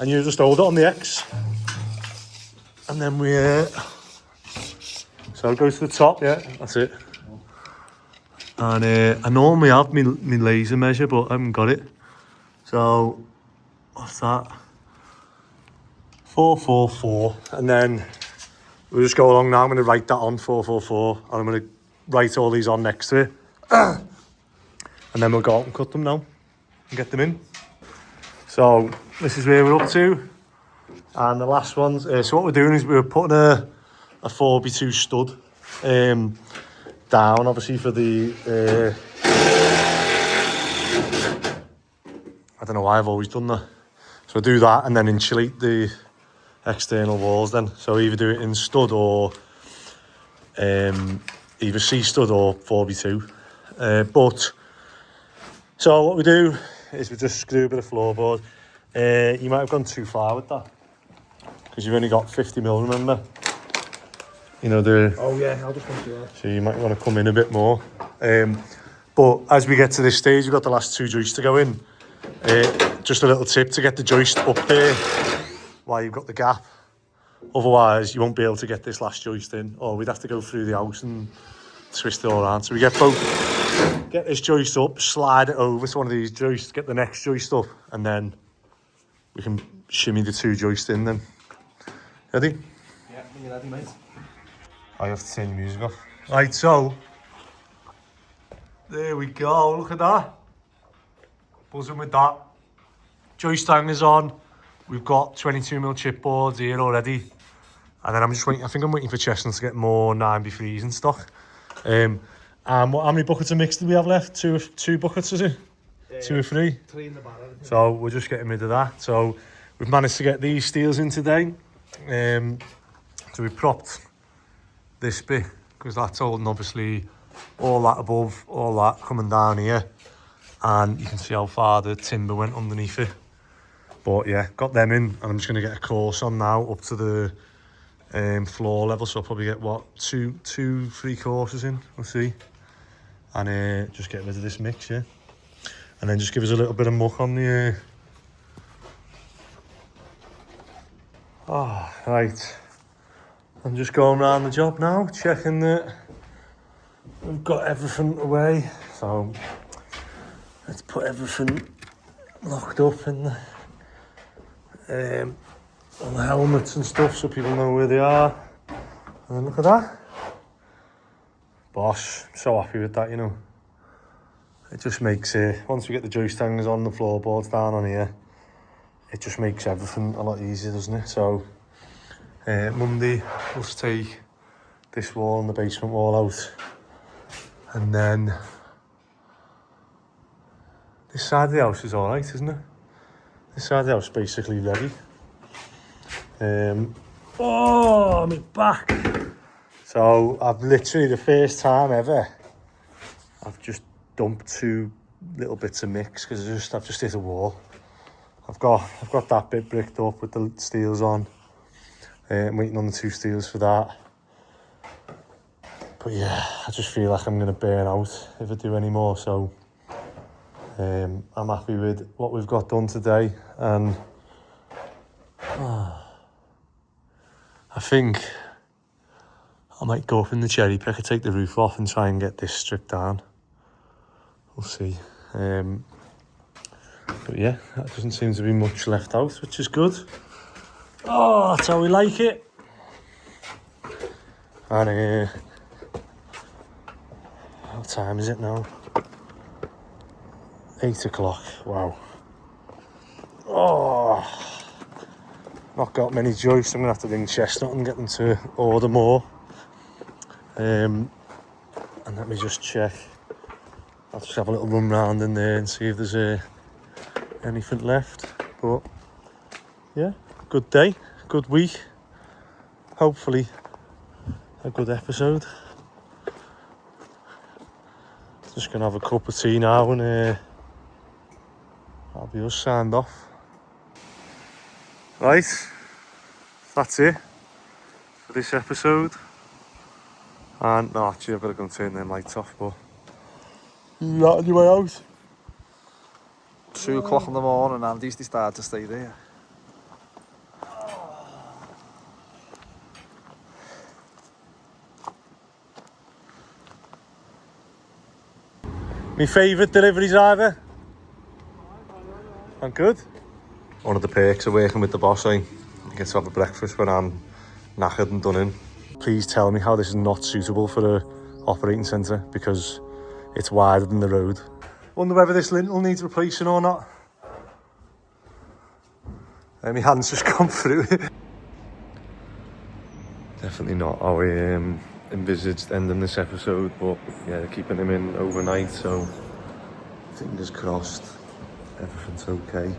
and you just hold it on the X, and then we. So it goes to the top, yeah, that's it. And I normally have my laser measure, but I haven't got it. So, what's that? 444. And then we'll just go along now. I'm going to write that on 444. And I'm going to write all these on next to it. And then we'll go out and cut them now and get them in. So, this is where we're up to. And the last ones. So what we're doing is we're putting a 4x2 stud down, obviously, for the I don't know why I've always done that. So I do that and then insulate the external walls then. So either do it in stud or either C stud or 4x2. But so what we do is we just screw a bit of floorboard. You might have gone too far with that because you've only got 50 mil, remember? You know, Oh yeah, I'll just come to that. So you might want to come in a bit more. But as we get to this stage, we've got the last two joists to go in. Just a little tip to get the joist up there while you've got the gap. Otherwise, you won't be able to get this last joist in, or we'd have to go through the house and twist it all around. So we get this joist up, slide it over to one of these joists, get the next joist up, and then we can shimmy the two joists in then. Ready? Yeah, when you're ready, mate. I have to turn the music off. Right, so there we go. Look at that. Buzzing with that. Joist hangers on. We've got 22mm chipboards here already. And then I'm just waiting. I think I'm waiting for Chestnuts to get more 9x3s in stock. And how many buckets of mix do we have left? Two buckets, is it? 2 or 3? 3 in the barrel. So we're just getting rid of that. So we've managed to get these steels in today. So we propped this bit because that's holding obviously all that above, all that coming down here, and you can see how far the timber went underneath it. But yeah, got them in, and I'm just going to get a course on now up to the floor level, so I'll probably get what, 3 courses in, we'll see, and just get rid of this mix, yeah, and then just give us a little bit of muck on the right. I'm just going around the job now, checking that we've got everything away. So let's put everything locked up in All the helmets and stuff so people know where they are. And look at that. Bosh, I'm so happy with that, you know. It just makes it, once we get the joist hangers on, the floorboards down on here, it just makes everything a lot easier, doesn't it? So, Monday, we'll take this wall and the basement wall out. And then, this side of the house is alright, isn't it? This side of the house is basically ready. Oh, my back! So, I've literally, the first time ever, I've just dumped 2 little bits of mix because I've just hit a wall. I've got that bit bricked up with the steels on. I'm waiting on the 2 steels for that. But yeah, I just feel like I'm going to burn out if I do any more. So I'm happy with what we've got done today, and I think I might go up in the cherry picker, take the roof off and try and get this stripped down. We'll see. But yeah, that doesn't seem to be much left out, which is good. Oh, that's how we like it. And what time is it now? 8 o'clock. Wow. Oh, not got many joists. I'm gonna have to ring Chestnut and get them to order more. And let me just check. I'll just have a little run round in there and see if there's anything left. But yeah, good day, good week. Hopefully a good episode. Just gonna have a cup of tea now and I'll be us signed off. Right, that's it for this episode. And no, actually I've got to go and turn them lights off, but not on your way out. 2 o'clock in the morning and Andy's decided to stay there. My favourite delivery driver. I'm good. One of the perks of working with the boss, you get to have a breakfast when I'm knackered and done in. Please tell me how this is not suitable for a operating centre, because it's wider than the road. Wonder whether this lintel needs replacing or not. My hand's just gone through it. Definitely not how we envisaged ending this episode, but yeah, they're keeping him in overnight, so fingers crossed everything's okay.